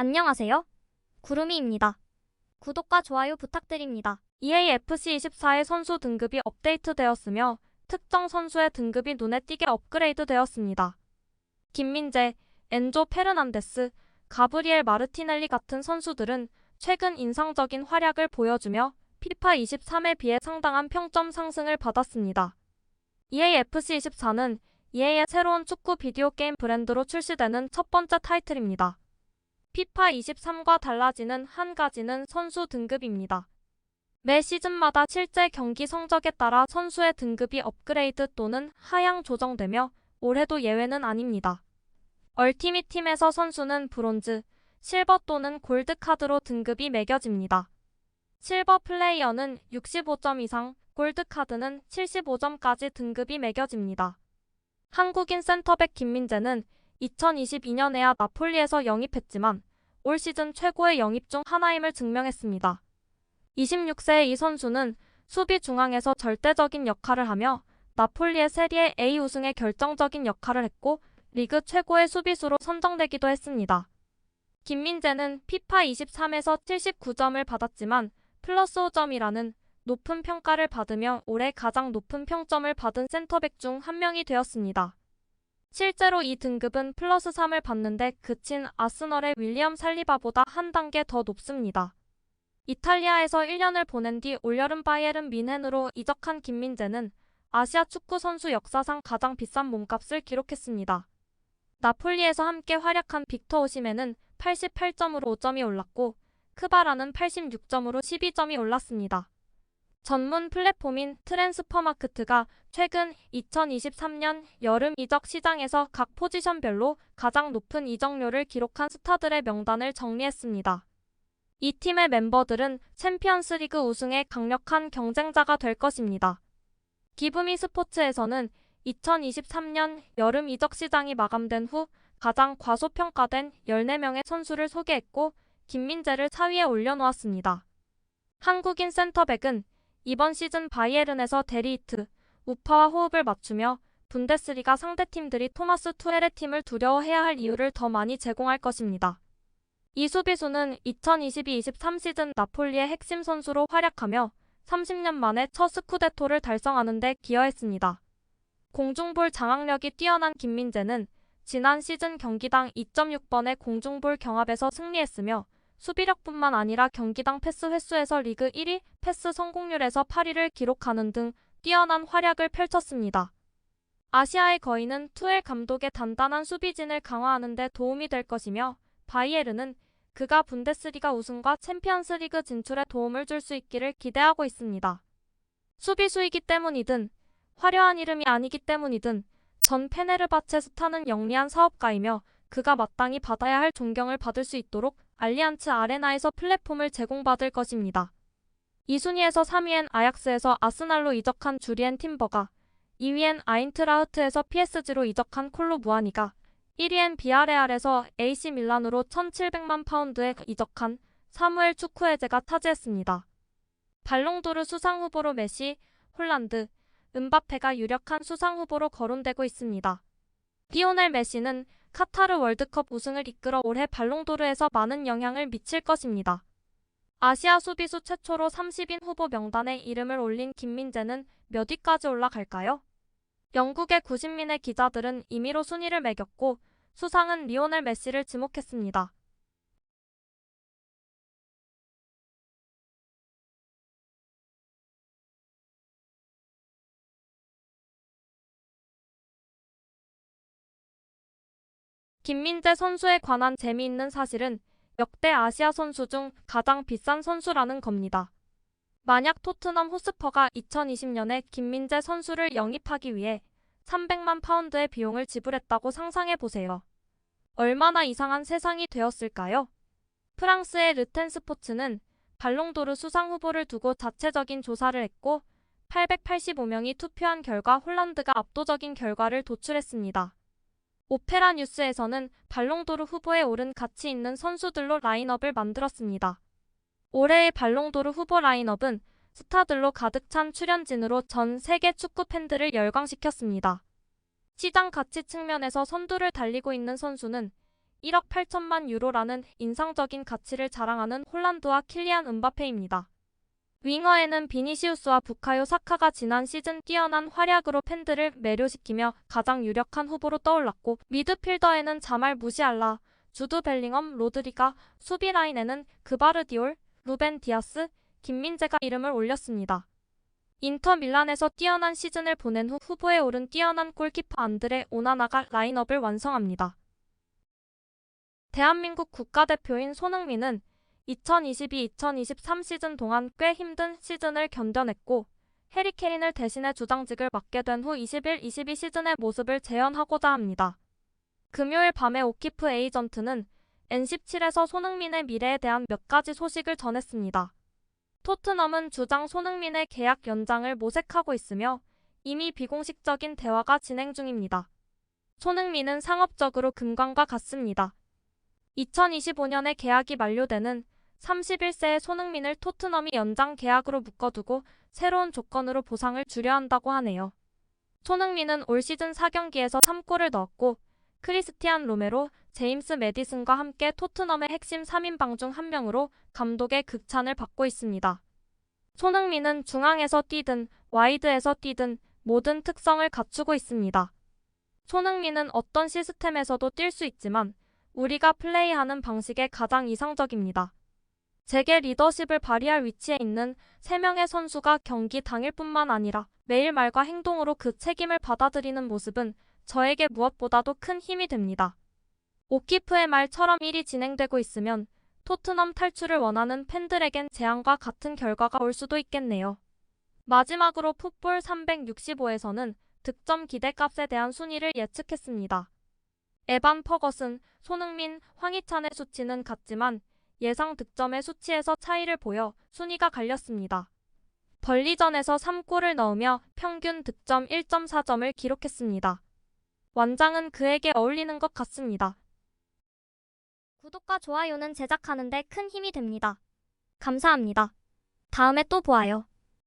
안녕하세요. 구름이입니다. 구독과 좋아요 부탁드립니다. EAFC24의 선수 등급이 업데이트되었으며 특정 선수의 등급이 눈에 띄게 업그레이드되었습니다. 김민재, 엔조 페르난데스, 가브리엘 마르티넬리 같은 선수들은 최근 인상적인 활약을 보여주며 피파 23에 비해 상당한 평점 상승을 받았습니다. EAFC24는 EA의 새로운 축구 비디오 게임 브랜드로 출시되는 첫 번째 타이틀입니다. 피파 23과 달라지는 한 가지는 선수 등급입니다. 매 시즌마다 실제 경기 성적에 따라 선수의 등급이 업그레이드 또는 하향 조정되며 올해도 예외는 아닙니다. 얼티밋 팀에서 선수는 브론즈, 실버 또는 골드 카드로 등급이 매겨집니다. 실버 플레이어는 65점 이상, 골드 카드는 75점까지 등급이 매겨집니다. 한국인 센터백 김민재는 2022년에야 나폴리에서 영입했지만 올 시즌 최고의 영입 중 하나임을 증명했습니다. 26세의 이 선수는 수비 중앙에서 절대적인 역할을 하며 나폴리의 세리에 A 우승에 결정적인 역할을 했고 리그 최고의 수비수로 선정되기도 했습니다. 김민재는 피파 23에서 79점을 받았지만 플러스 5점이라는 높은 평가를 받으며 올해 가장 높은 평점을 받은 센터백 중 한 명이 되었습니다. 실제로 이 등급은 플러스 3을 받는데 그친 아스널의 윌리엄 살리바보다 한 단계 더 높습니다. 이탈리아에서 1년을 보낸 뒤 올여름 바이에른 뮌헨으로 이적한 김민재는 아시아 축구 선수 역사상 가장 비싼 몸값을 기록했습니다. 나폴리에서 함께 활약한 빅터 오시멘은 88점으로 5점이 올랐고 크바라는 86점으로 12점이 올랐습니다. 전문 플랫폼인 트랜스퍼마크트가 최근 2023년 여름 이적 시장에서 각 포지션별로 가장 높은 이적료를 기록한 스타들의 명단을 정리했습니다. 이 팀의 멤버들은 챔피언스리그 우승의 강력한 경쟁자가 될 것입니다. 기브미 스포츠에서는 2023년 여름 이적 시장이 마감된 후 가장 과소평가된 14명의 선수를 소개했고 김민재를 4위에 올려놓았습니다. 한국인 센터백은 이번 시즌 바이에른에서 데리히트, 우파와 호흡을 맞추며 분데스리가 상대팀들이 토마스 투헬의 팀을 두려워해야 할 이유를 더 많이 제공할 것입니다. 이 수비수는 2022-23 시즌 나폴리의 핵심 선수로 활약하며 30년 만에 첫 스쿠데토를 달성하는 데 기여했습니다. 공중볼 장악력이 뛰어난 김민재는 지난 시즌 경기당 2.6번의 공중볼 경합에서 승리했으며 수비력뿐만 아니라 경기당 패스 횟수에서 리그 1위, 패스 성공률에서 8위를 기록하는 등 뛰어난 활약을 펼쳤습니다. 아시아의 거인은 투엘 감독의 단단한 수비진을 강화하는 데 도움이 될 것이며 바이에른은 그가 분데스리가 우승과 챔피언스리그 진출에 도움을 줄 수 있기를 기대하고 있습니다. 수비수이기 때문이든 화려한 이름이 아니기 때문이든 전 페네르바체 스타는 영리한 사업가이며 그가 마땅히 받아야 할 존경을 받을 수 있도록 알리안츠 아레나에서 플랫폼을 제공받을 것입니다. 2순위에서 3위엔 아약스에서 아스날로 이적한 주리엔 팀버가, 2위엔 아인트라흐트에서 PSG로 이적한 콜로 무아니가, 1위엔 비아레알에서 AC 밀란으로 1,700만 파운드에 이적한 사무엘 추쿠에제가 차지했습니다. 발롱도르 수상 후보로 메시, 홀란드, 음바페가 유력한 수상 후보로 거론되고 있습니다. 리오넬 메시는 카타르 월드컵 우승을 이끌어 올해 발롱도르에서 많은 영향을 미칠 것입니다. 아시아 수비수 최초로 30인 후보 명단에 이름을 올린 김민재는 몇 위까지 올라갈까요? 영국의 90민의 기자들은 임의로 순위를 매겼고 수상은 리오넬 메시를 지목했습니다. 김민재 선수에 관한 재미있는 사실은 역대 아시아 선수 중 가장 비싼 선수라는 겁니다. 만약 토트넘 호스퍼가 2020년에 김민재 선수를 영입하기 위해 300만 파운드의 비용을 지불했다고 상상해보세요. 얼마나 이상한 세상이 되었을까요? 프랑스의 르텐 스포츠는 발롱도르 수상 후보를 두고 자체적인 조사를 했고 885명이 투표한 결과 홀란드가 압도적인 결과를 도출했습니다. 오페라 뉴스에서는 발롱도르 후보에 오른 가치 있는 선수들로 라인업을 만들었습니다. 올해의 발롱도르 후보 라인업은 스타들로 가득 찬 출연진으로 전 세계 축구 팬들을 열광시켰습니다. 시장 가치 측면에서 선두를 달리고 있는 선수는 1억 8천만 유로라는 인상적인 가치를 자랑하는 홀란드와 킬리안 음바페입니다. 윙어에는 비니시우스와 부카요 사카가 지난 시즌 뛰어난 활약으로 팬들을 매료시키며 가장 유력한 후보로 떠올랐고, 미드필더에는 자말 무시알라, 주드 벨링엄, 로드리가, 수비 라인에는 그바르디올, 루벤 디아스, 김민재가 이름을 올렸습니다. 인터 밀란에서 뛰어난 시즌을 보낸 후 후보에 오른 뛰어난 골키퍼 안드레 오나나가 라인업을 완성합니다. 대한민국 국가대표인 손흥민은 2022-2023 시즌 동안 꽤 힘든 시즌을 견뎌냈고, 해리케인을 대신해 주장직을 맡게 된 후 21-22 시즌의 모습을 재현하고자 합니다. 금요일 밤에 오키프 에이전트는 N17에서 손흥민의 미래에 대한 몇 가지 소식을 전했습니다. 토트넘은 주장 손흥민의 계약 연장을 모색하고 있으며 이미 비공식적인 대화가 진행 중입니다. 손흥민은 상업적으로 금광과 같습니다. 2025년에 계약이 만료되는 31세의 손흥민을 토트넘이 연장 계약으로 묶어두고 새로운 조건으로 보상을 주려 한다고 하네요. 손흥민은 올 시즌 4경기에서 3골을 넣었고, 크리스티안 로메로, 제임스 매디슨과 함께 토트넘의 핵심 3인방 중 한 명으로 감독의 극찬을 받고 있습니다. 손흥민은 중앙에서 뛰든 와이드에서 뛰든 모든 특성을 갖추고 있습니다. 손흥민은 어떤 시스템에서도 뛸 수 있지만 우리가 플레이하는 방식에 가장 이상적입니다. 제게 리더십을 발휘할 위치에 있는 3명의 선수가 경기 당일뿐만 아니라 매일 말과 행동으로 그 책임을 받아들이는 모습은 저에게 무엇보다도 큰 힘이 됩니다. 오키프의 말처럼 일이 진행되고 있으면 토트넘 탈출을 원하는 팬들에겐 재앙과 같은 결과가 올 수도 있겠네요. 마지막으로 풋볼 365에서는 득점 기대값에 대한 순위를 예측했습니다. 에반 퍼거슨, 손흥민, 황희찬의 수치는 같지만 예상 득점의 수치에서 차이를 보여 순위가 갈렸습니다. 벌리전에서 3골을 넣으며 평균 득점 1.4점을 기록했습니다. 완장은 그에게 어울리는 것 같습니다. 구독과 좋아요는 제작하는 데 큰 힘이 됩니다. 감사합니다. 다음에 또 보아요.